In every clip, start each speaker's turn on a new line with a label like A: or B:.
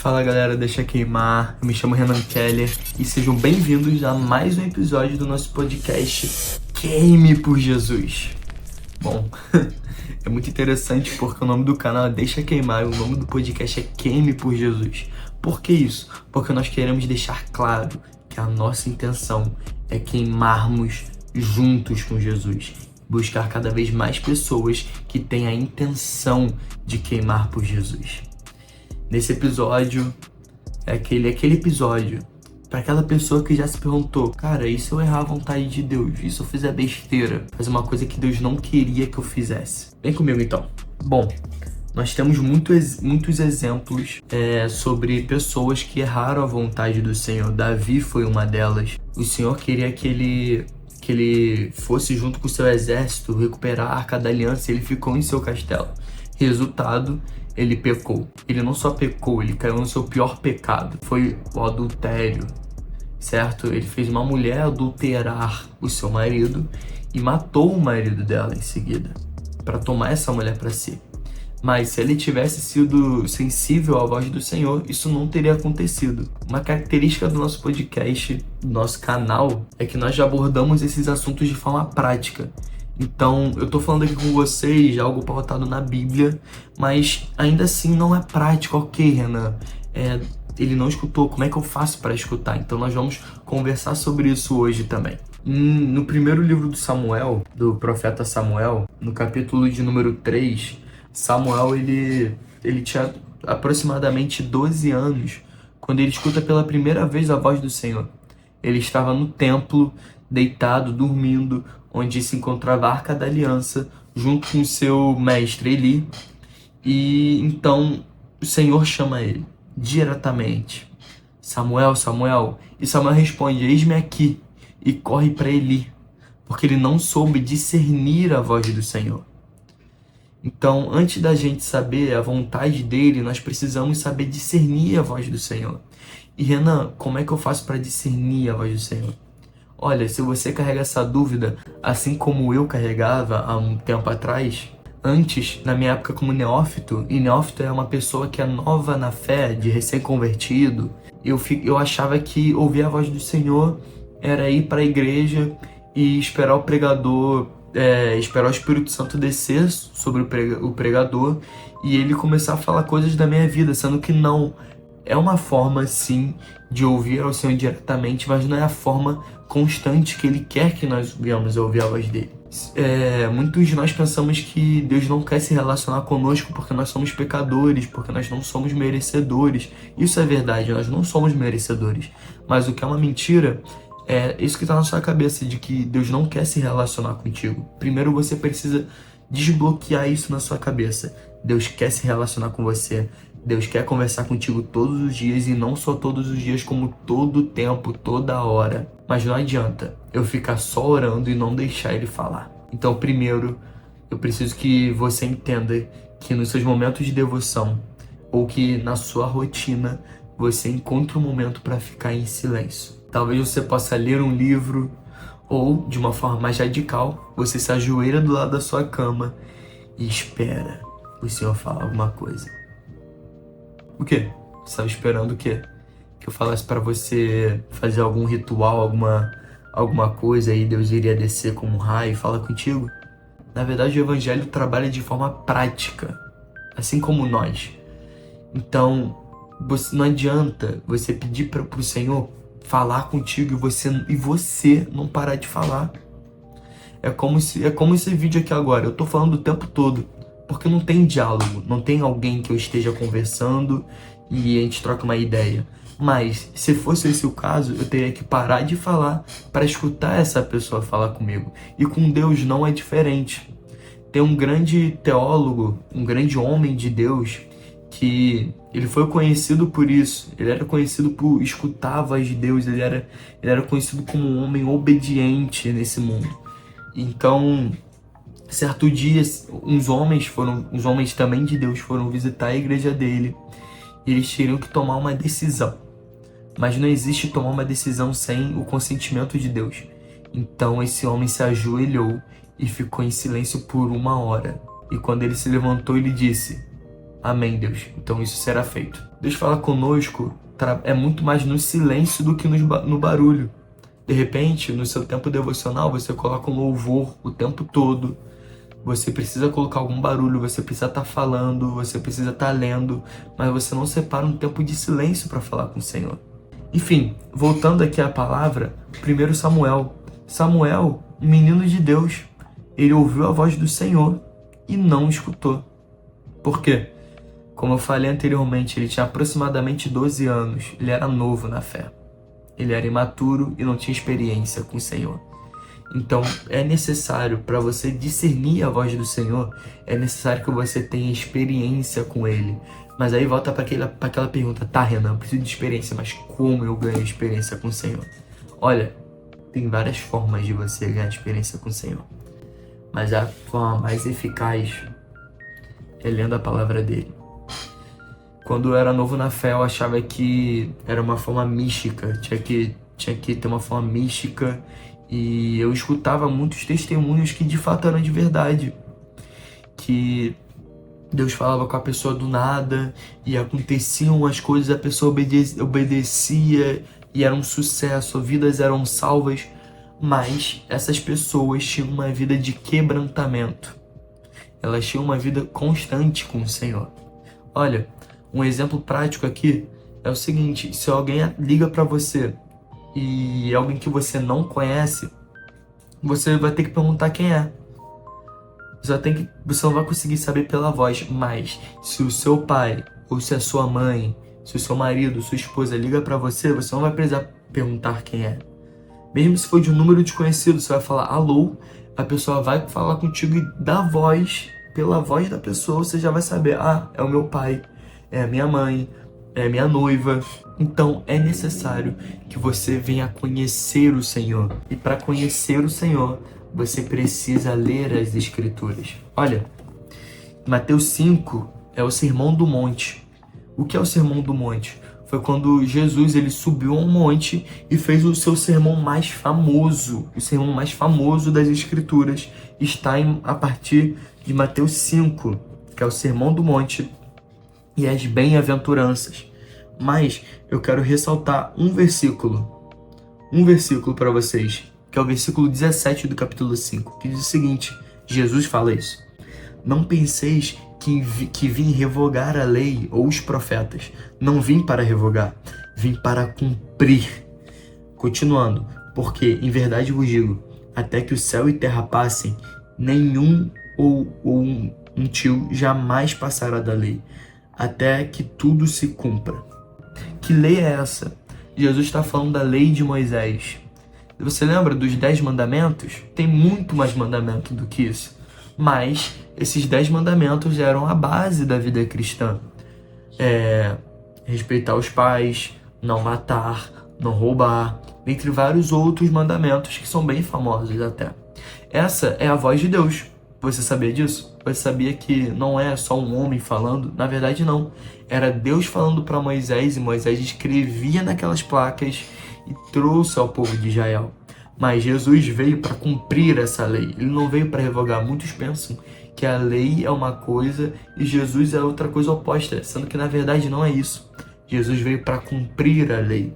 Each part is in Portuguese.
A: Fala galera, deixa queimar, eu me chamo Renan Keller e sejam bem-vindos a mais um episódio do nosso podcast Queime por Jesus. Bom, é muito interessante porque o nome do canal é Deixa Queimar e o nome do podcast é Queime por Jesus. Por que isso? Porque nós queremos deixar claro que a nossa intenção é queimarmos juntos com Jesus. Buscar cada vez mais pessoas que têm a intenção de queimar por Jesus. Nesse episódio, é aquele episódio para aquela pessoa que já se perguntou: cara, e se eu errar a vontade de Deus? E se eu fizer besteira? Fazer uma coisa que Deus não queria que eu fizesse? Vem comigo então. Bom, nós temos muitos exemplos sobre pessoas que erraram a vontade do Senhor. Davi foi uma delas. O Senhor queria que ele fosse junto com o seu exército recuperar a Arca da Aliança e ele ficou em seu castelo. Resultado, ele pecou. Ele não só pecou, ele caiu no seu pior pecado. Foi o adultério, certo? Ele fez uma mulher adulterar o seu marido e matou o marido dela em seguida, para tomar essa mulher para si. Mas se ele tivesse sido sensível à voz do Senhor, isso não teria acontecido. Uma característica do nosso podcast, do nosso canal, é que nós já abordamos esses assuntos de forma prática. Então, eu tô falando aqui com vocês algo pautado na Bíblia, mas ainda assim não é prático. Ok, Renan, ele não escutou, como é que eu faço para escutar? Então nós vamos conversar sobre isso hoje também. No primeiro livro do Samuel, do profeta Samuel, no capítulo de número 3, Samuel ele tinha aproximadamente 12 anos quando ele escuta pela primeira vez a voz do Senhor. Ele estava no templo, deitado, dormindo, onde se encontrava a Arca da Aliança, junto com o seu mestre Eli. E então o Senhor chama ele diretamente: Samuel, Samuel. E Samuel responde: eis-me aqui. E corre para Eli, porque ele não soube discernir a voz do Senhor. Então, antes da gente saber a vontade dele, nós precisamos saber discernir a voz do Senhor. E Renan, como é que eu faço para discernir a voz do Senhor? Olha, se você carrega essa dúvida, assim como eu carregava há um tempo atrás, antes, na minha época como neófito, e neófito é uma pessoa que é nova na fé, de recém-convertido, eu achava que ouvir a voz do Senhor era ir para a igreja e esperar o pregador, esperar o Espírito Santo descer sobre o pregador e ele começar a falar coisas da minha vida, sendo que não. É uma forma, sim, de ouvir ao Senhor diretamente, mas não é a forma constante que Ele quer que nós venhamos a ouvir a voz dele. Muitos de nós pensamos que Deus não quer se relacionar conosco porque nós somos pecadores, porque nós não somos merecedores. Isso é verdade, nós não somos merecedores. Mas o que é uma mentira é isso que está na sua cabeça, de que Deus não quer se relacionar contigo. Primeiro você precisa desbloquear isso na sua cabeça. Deus quer se relacionar com você. Deus quer conversar contigo todos os dias, e não só todos os dias, como todo o tempo, toda hora. Mas não adianta eu ficar só orando e não deixar Ele falar. Então, primeiro, eu preciso que você entenda que nos seus momentos de devoção, ou que na sua rotina, você encontre um momento para ficar em silêncio. Talvez você possa ler um livro, ou, de uma forma mais radical, você se ajoelha do lado da sua cama e espera o Senhor falar alguma coisa. O quê? Você estava esperando o quê? Que eu falasse para você fazer algum ritual, alguma coisa, e Deus iria descer como um raio e falar contigo? Na verdade, o Evangelho trabalha de forma prática, assim como nós. Então, não adianta você pedir para o Senhor falar contigo e você não parar de falar. É como esse vídeo aqui agora. Eu tô falando o tempo todo, porque não tem diálogo, não tem alguém que eu esteja conversando e a gente troca uma ideia. Mas, se fosse esse o caso, eu teria que parar de falar para escutar essa pessoa falar comigo. E com Deus não é diferente. Tem um grande teólogo, um grande homem de Deus, que ele foi conhecido por isso. Ele era conhecido por escutar a voz de Deus, ele era conhecido como um homem obediente nesse mundo. Então, certo dia, uns homens também de Deus foram visitar a igreja dele e eles teriam que tomar uma decisão. Mas não existe tomar uma decisão sem o consentimento de Deus. Então esse homem se ajoelhou e ficou em silêncio por 1 hora. E quando ele se levantou, ele disse: Amém, Deus. Então isso será feito. Deus fala conosco é muito mais no silêncio do que no barulho. De repente, no seu tempo devocional, você coloca um louvor o tempo todo. Você precisa colocar algum barulho, você precisa estar falando, você precisa estar lendo, mas você não separa um tempo de silêncio para falar com o Senhor. Enfim, voltando aqui à palavra, 1 Samuel. Samuel, um menino de Deus, ele ouviu a voz do Senhor e não escutou. Por quê? Como eu falei anteriormente, ele tinha aproximadamente 12 anos, ele era novo na fé. Ele era imaturo e não tinha experiência com o Senhor. Então, é necessário, para você discernir a voz do Senhor, é necessário que você tenha experiência com Ele. Mas aí volta para aquela pergunta, tá, Renan, eu preciso de experiência, mas como eu ganho experiência com o Senhor? Olha, tem várias formas de você ganhar experiência com o Senhor. Mas a forma mais eficaz é lendo a palavra dele. Quando eu era novo na fé, eu achava que era uma forma mística, tinha que ter uma forma mística, e eu escutava muitos testemunhos que de fato eram de verdade, que Deus falava com a pessoa do nada e aconteciam as coisas, a pessoa obedecia e era um sucesso, vidas eram salvas, mas essas pessoas tinham uma vida de quebrantamento, elas tinham uma vida constante com o Senhor. Olha, um exemplo prático aqui é o seguinte: se alguém liga para você e é alguém que você não conhece, você vai ter que perguntar quem é. Você não vai conseguir saber pela voz, mas se o seu pai, ou se a sua mãe, se o seu marido, sua esposa liga para você, você não vai precisar perguntar quem é. Mesmo se for de um número desconhecido, você vai falar alô, a pessoa vai falar contigo e da voz, pela voz da pessoa, você já vai saber, é o meu pai, é a minha mãe, é a minha noiva. Então é necessário que você venha conhecer o Senhor. E para conhecer o Senhor, você precisa ler as Escrituras. Olha, Mateus 5 é o Sermão do Monte. O que é o Sermão do Monte? Foi quando Jesus ele subiu a um monte e fez o seu sermão mais famoso. O sermão mais famoso das Escrituras está a partir de Mateus 5, que é o Sermão do Monte e as bem-aventuranças. Mas eu quero ressaltar um versículo para vocês, que é o versículo 17 do capítulo 5, que diz o seguinte: Jesus fala isso: não penseis que vim revogar a lei ou os profetas. Não vim para revogar, vim para cumprir. Continuando, porque em verdade vos digo, até que o céu e terra passem, nenhum ou um tio jamais passará da lei, até que tudo se cumpra. Que lei é essa? Jesus está falando da lei de Moisés. Você lembra dos 10 mandamentos? Tem muito mais mandamento do que isso. Mas esses 10 mandamentos eram a base da vida cristã. Respeitar os pais, não matar, não roubar, entre vários outros mandamentos que são bem famosos até. Essa é a voz de Deus. Você sabia disso? Você sabia que não é só um homem falando? Na verdade, não. Era Deus falando para Moisés, e Moisés escrevia naquelas placas e trouxe ao povo de Israel. Mas Jesus veio para cumprir essa lei. Ele não veio para revogar. Muitos pensam que a lei é uma coisa e Jesus é outra coisa oposta, sendo que na verdade não é isso. Jesus veio para cumprir a lei.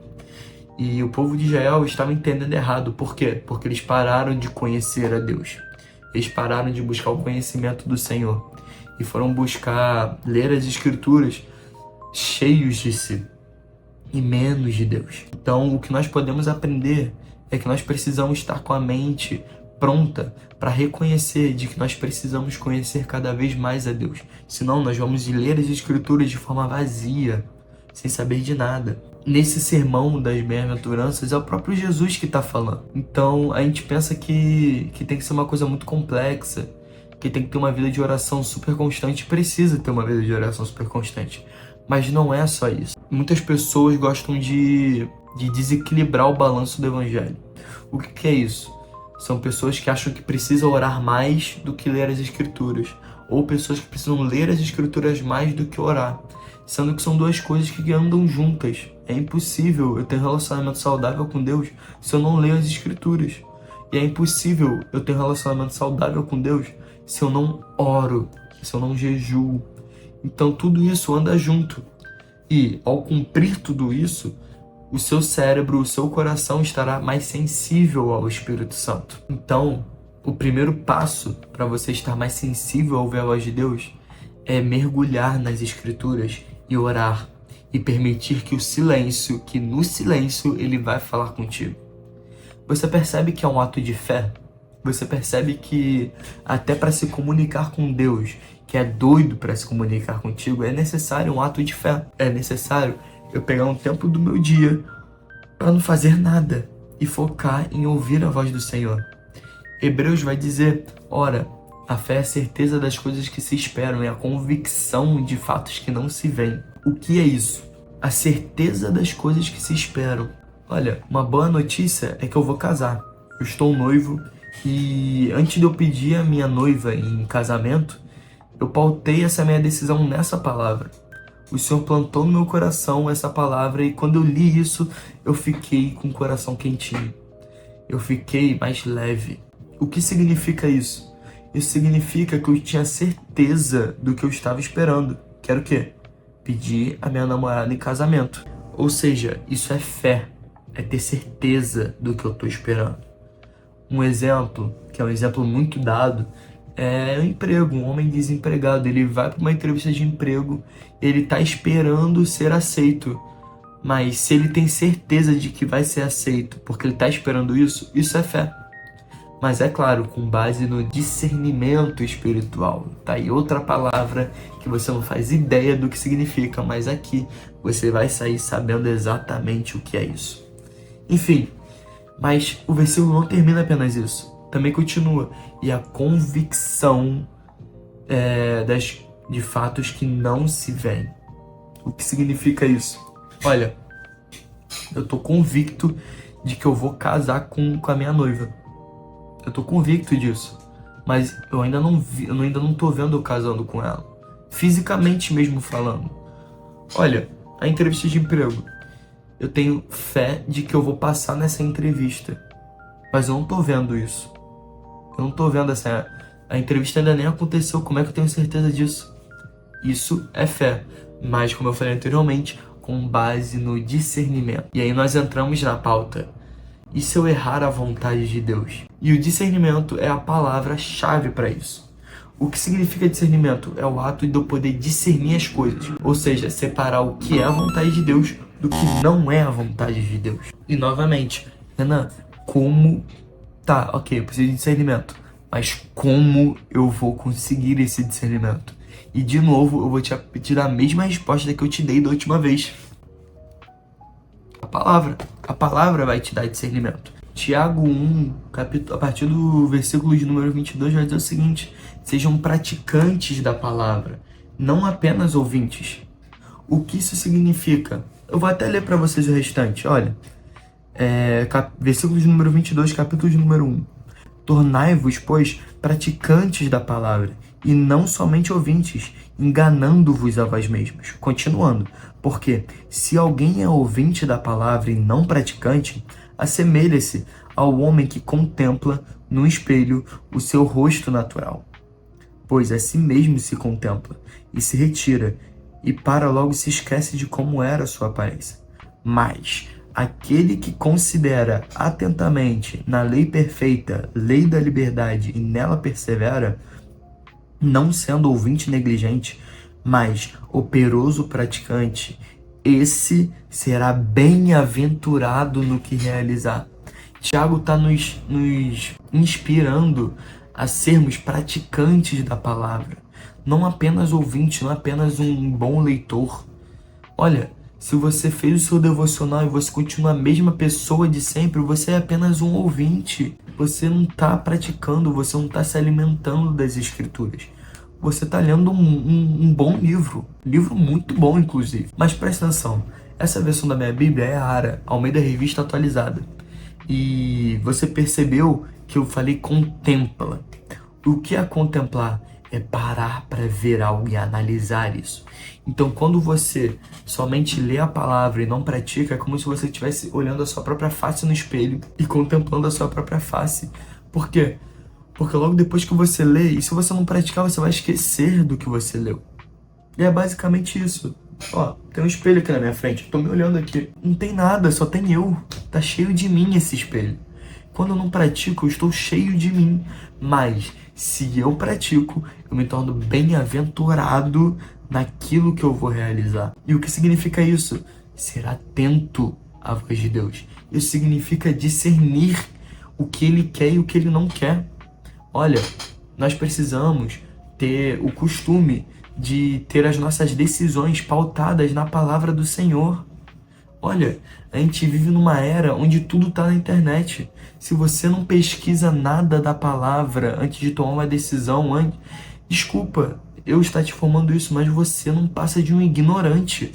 A: E o povo de Israel estava entendendo errado. Por quê? Porque eles pararam de conhecer a Deus. Eles pararam de buscar o conhecimento do Senhor e foram buscar ler as Escrituras cheios de si e menos de Deus. Então, o que nós podemos aprender é que nós precisamos estar com a mente pronta para reconhecer de que nós precisamos conhecer cada vez mais a Deus. Senão, nós vamos ler as Escrituras de forma vazia, sem saber de nada. Nesse sermão das bem-aventuranças é o próprio Jesus que está falando. Então a gente pensa que tem que ser uma coisa muito complexa, que tem que ter uma vida de oração super constante. Precisa ter uma vida de oração super constante, mas não é só isso. Muitas pessoas gostam de desequilibrar o balanço do evangelho. O que é isso? São pessoas que acham que precisam orar mais do que ler as Escrituras, ou pessoas que precisam ler as Escrituras mais do que orar, sendo que são duas coisas que andam juntas. É impossível eu ter um relacionamento saudável com Deus se eu não ler as Escrituras. E é impossível eu ter um relacionamento saudável com Deus se eu não oro, se eu não jejuo. Então tudo isso anda junto. E ao cumprir tudo isso, o seu cérebro, o seu coração estará mais sensível ao Espírito Santo. Então, o primeiro passo para você estar mais sensível a ouvir a voz de Deus é mergulhar nas Escrituras e orar e permitir que no silêncio ele vai falar contigo. Você percebe que é um ato de fé? Você percebe que até para se comunicar com Deus, que é doido para se comunicar contigo, é necessário um ato de fé. É necessário eu pegar um tempo do meu dia para não fazer nada e focar em ouvir a voz do Senhor. Hebreus vai dizer, ora, a fé é a certeza das coisas que se esperam, é a convicção de fatos que não se veem. O que é isso? A certeza das coisas que se esperam. Olha, uma boa notícia é que eu vou casar. Eu estou noivo e antes de eu pedir a minha noiva em casamento, eu pautei essa minha decisão nessa palavra. O Senhor plantou no meu coração essa palavra e quando eu li isso, eu fiquei com o coração quentinho. Eu fiquei mais leve. O que significa isso? Isso significa que eu tinha certeza do que eu estava esperando. Que era o quê? Pedir a minha namorada em casamento. Ou seja, isso é fé. É ter certeza do que eu estou esperando. Um exemplo, que é um exemplo muito dado, é o emprego. Um homem desempregado, ele vai para uma entrevista de emprego, ele está esperando ser aceito. Mas se ele tem certeza de que vai ser aceito, porque ele está esperando isso, isso é fé. Mas é claro, com base no discernimento espiritual. Tá aí outra palavra que você não faz ideia do que significa, mas aqui você vai sair sabendo exatamente o que é isso. Enfim, mas o versículo não termina apenas isso. Também continua. E a convicção de fatos que não se veem. O que significa isso? Olha, eu tô convicto de que eu vou casar com a minha noiva. Eu tô convicto disso. Mas eu ainda não tô vendo eu casando com ela. Fisicamente mesmo falando. Olha, a entrevista de emprego. Eu tenho fé de que eu vou passar nessa entrevista. Mas eu não tô vendo isso. Eu não tô vendo a entrevista ainda nem aconteceu. Como é que eu tenho certeza disso? Isso é fé. Mas, como eu falei anteriormente, com base no discernimento. E aí nós entramos na pauta. E se eu errar a vontade de Deus? E o discernimento é a palavra-chave para isso. O que significa discernimento? É o ato de eu poder discernir as coisas. Ou seja, separar o que é a vontade de Deus do que não é a vontade de Deus. E novamente, Renan, como... Tá, ok, eu preciso de discernimento. Mas como eu vou conseguir esse discernimento? E de novo, eu vou te dar a mesma resposta que eu te dei da última vez. A palavra vai te dar discernimento. Tiago 1, a partir do versículo de número 22, vai dizer o seguinte: sejam praticantes da palavra, não apenas ouvintes. O que isso significa? Eu vou até ler para vocês o restante, olha. Versículo de número 22, capítulo de número 1. Tornai-vos, pois, praticantes da palavra, e não somente ouvintes, enganando-vos a vós mesmos. Continuando, porque se alguém é ouvinte da palavra e não praticante, assemelha-se ao homem que contempla no espelho o seu rosto natural. Pois a si mesmo se contempla e se retira, e para logo se esquece de como era a sua aparência. Mas aquele que considera atentamente na lei perfeita, lei da liberdade, e nela persevera, não sendo ouvinte negligente, mas operoso praticante, esse será bem-aventurado no que realizar. Tiago está nos inspirando a sermos praticantes da palavra, não apenas ouvinte, não apenas um bom leitor. Olha, se você fez o seu devocional e você continua a mesma pessoa de sempre, você é apenas um ouvinte. Você não está praticando, você não está se alimentando das escrituras. Você está lendo um bom livro muito bom, inclusive. Mas presta atenção, essa versão da minha Bíblia é a ARA, Almeida Revista Atualizada. E você percebeu que eu falei contempla. O que é contemplar? É parar para ver algo e analisar isso. Então, quando você somente lê a palavra e não pratica, é como se você estivesse olhando a sua própria face no espelho e contemplando a sua própria face. Por quê? Porque logo depois que você lê, e se você não praticar, você vai esquecer do que você leu. E é basicamente isso. Ó, tem um espelho aqui na minha frente, eu tô me olhando aqui. Não tem nada, só tem eu. Tá cheio de mim esse espelho. Quando eu não pratico, eu estou cheio de mim. Mas, se eu pratico, eu me torno bem-aventurado naquilo que eu vou realizar. E o que significa isso? Ser atento à voz de Deus. Isso significa discernir o que Ele quer e o que Ele não quer. Olha, nós precisamos ter o costume de ter as nossas decisões pautadas na palavra do Senhor. Olha, a gente vive numa era onde tudo está na internet. Se você não pesquisa nada da palavra antes de tomar uma decisão, desculpa, eu estar te informando isso, mas você não passa de um ignorante.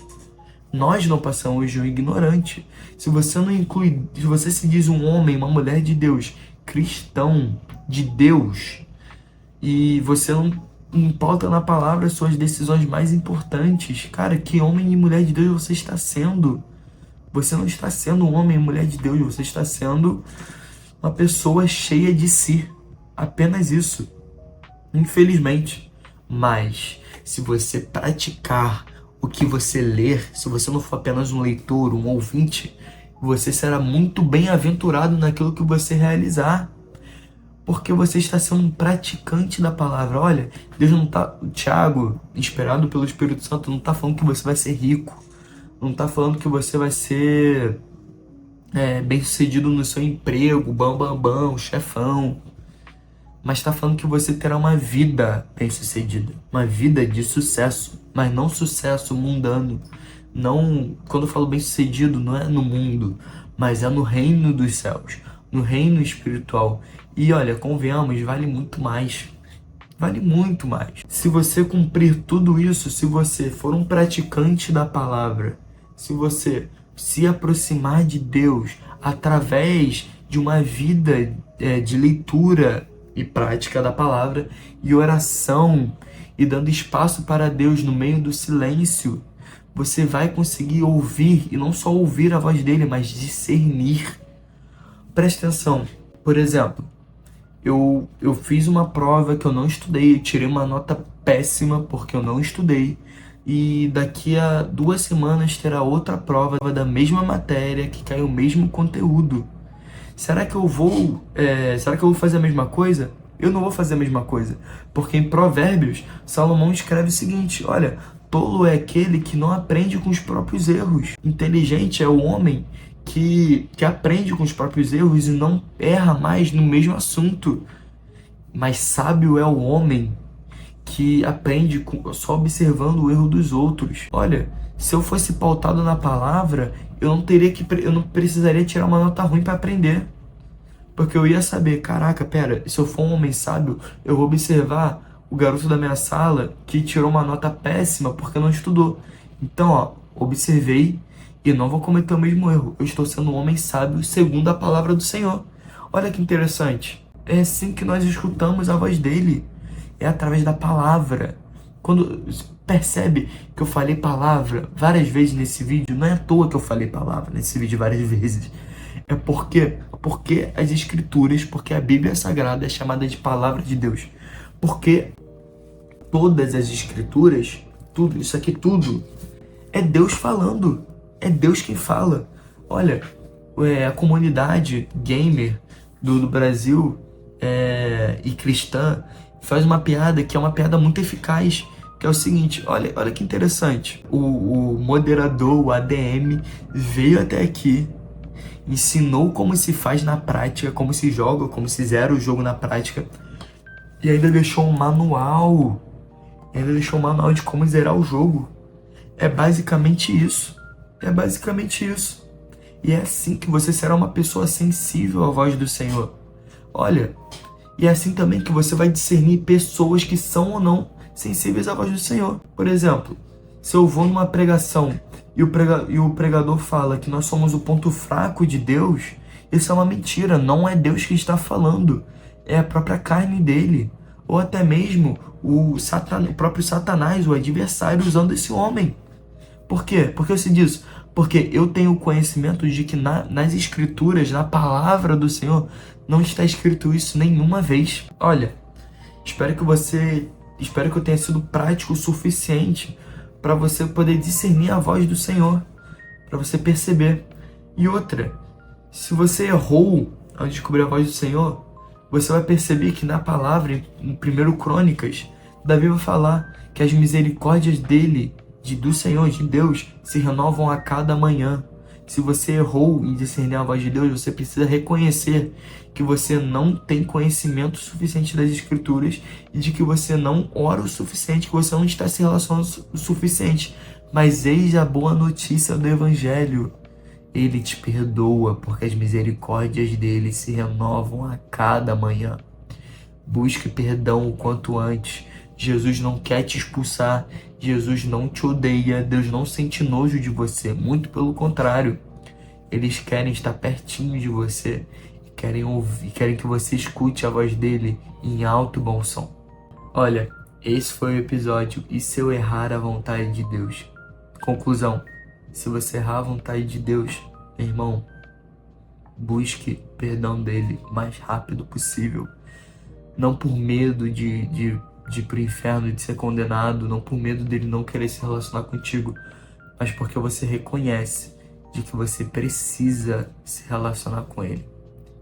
A: Nós não passamos de um ignorante. Se você não inclui, se você se diz um homem, uma mulher de Deus, cristão de Deus, e você não pauta na palavra as suas decisões mais importantes, cara, que homem e mulher de Deus você está sendo? Você não está sendo um homem e mulher de Deus, você está sendo uma pessoa cheia de si. Apenas isso. Infelizmente. Mas, se você praticar o que você ler, se você não for apenas um leitor, um ouvinte, você será muito bem-aventurado naquilo que você realizar. Porque você está sendo um praticante da palavra. Olha, Deus não está... Tiago, inspirado pelo Espírito Santo, não está falando que você vai ser rico. Não está falando que você vai ser bem-sucedido no seu emprego, bam, chefão. Mas está falando que você terá uma vida bem-sucedida. Uma vida de sucesso. Mas não sucesso mundano. Não, quando eu falo bem-sucedido, não é no mundo, mas é no reino dos céus. No reino espiritual. E olha, convenhamos, vale muito mais. Vale muito mais. Se você cumprir tudo isso, se você for um praticante da palavra, se você se aproximar de Deus através de uma vida de leitura e prática da palavra e oração e dando espaço para Deus no meio do silêncio, você vai conseguir ouvir, e não só ouvir a voz dele, mas discernir. Presta atenção. Por exemplo, eu fiz uma prova que eu não estudei, eu tirei uma nota péssima porque eu não estudei. E daqui a 2 semanas terá outra prova da mesma matéria, que cai o mesmo conteúdo. Será que eu vou fazer a mesma coisa? Eu não vou fazer a mesma coisa. Porque em Provérbios, Salomão escreve o seguinte: olha, tolo é aquele que não aprende com os próprios erros. Inteligente é o homem que aprende com os próprios erros e não erra mais no mesmo assunto. Mas sábio é o homem que aprende só observando o erro dos outros. Olha, se eu fosse pautado na palavra, eu não precisaria tirar uma nota ruim para aprender. Porque eu ia saber, caraca, pera, se eu for um homem sábio, eu vou observar o garoto da minha sala que tirou uma nota péssima porque não estudou. Então, ó, observei e não vou cometer o mesmo erro. Eu estou sendo um homem sábio segundo a palavra do Senhor. Olha que interessante. É assim que nós escutamos a voz dele. É através da palavra. Quando percebe que eu falei palavra várias vezes nesse vídeo, não é à toa que eu falei palavra nesse vídeo várias vezes. É porque as escrituras, porque a Bíblia Sagrada é chamada de palavra de Deus. Porque todas as escrituras, tudo, isso aqui tudo, é Deus falando. É Deus quem fala. Olha, a comunidade gamer do Brasil e cristã faz uma piada que é uma piada muito eficaz, que é o seguinte: olha que interessante. O moderador, o ADM, veio até aqui, ensinou como se faz na prática, como se joga, como se zera o jogo na prática, e ainda deixou um manual. De como zerar o jogo. É basicamente isso. E é assim que você será uma pessoa sensível à voz do Senhor. Olha, e é assim também que você vai discernir pessoas que são ou não sensíveis à voz do Senhor. Por exemplo, se eu vou numa pregação e o pregador fala que nós somos o ponto fraco de Deus, isso é uma mentira. Não é Deus que está falando, é a própria carne dele. Ou até mesmo o próprio Satanás, o adversário, usando esse homem. Por quê? Por que eu sei disso? Porque eu tenho conhecimento de que nas escrituras, na palavra do Senhor, não está escrito isso nenhuma vez. Olha, espero que eu tenha sido prático o suficiente para você poder discernir a voz do Senhor, para você perceber. E outra, se você errou ao descobrir a voz do Senhor, você vai perceber que na palavra, em 1 Crônicas, Davi vai falar que as misericórdias dele, do Senhor, de Deus, se renovam a cada manhã. Se você errou em discernir a voz de Deus, você precisa reconhecer que você não tem conhecimento suficiente das Escrituras e de que você não ora o suficiente, que você não está se relacionando o suficiente. Mas eis a boa notícia do Evangelho. Ele te perdoa, porque as misericórdias dele se renovam a cada manhã. Busque perdão o quanto antes. Jesus não quer te expulsar. Jesus não te odeia. Deus não sente nojo de você. Muito pelo contrário. Eles querem estar pertinho de você. Querem ouvir, querem que você escute a voz dele em alto e bom som. Olha, esse foi o episódio E Se Eu Errar a Vontade de Deus? Conclusão. Se você errar a vontade de Deus, meu irmão, busque perdão dele o mais rápido possível. Não por medo de ir pro inferno, de ser condenado, não por medo dele não querer se relacionar contigo, mas porque você reconhece de que você precisa se relacionar com ele.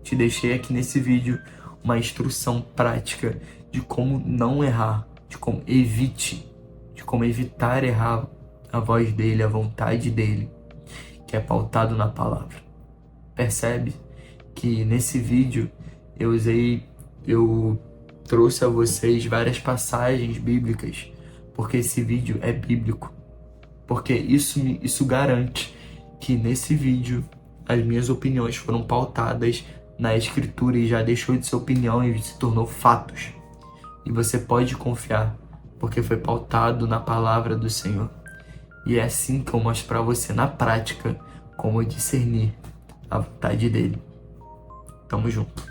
A: Te deixei aqui nesse vídeo uma instrução prática de como não errar, de como evitar errar a voz dele, a vontade dele, que é pautado na palavra. Percebe que nesse vídeo eu trouxe a vocês várias passagens bíblicas, porque esse vídeo é bíblico, porque isso garante que nesse vídeo as minhas opiniões foram pautadas na Escritura e já deixou de ser opinião e se tornou fatos. E você pode confiar, porque foi pautado na palavra do Senhor. E é assim que eu mostro para você na prática como discernir a vontade dele. Tamo junto.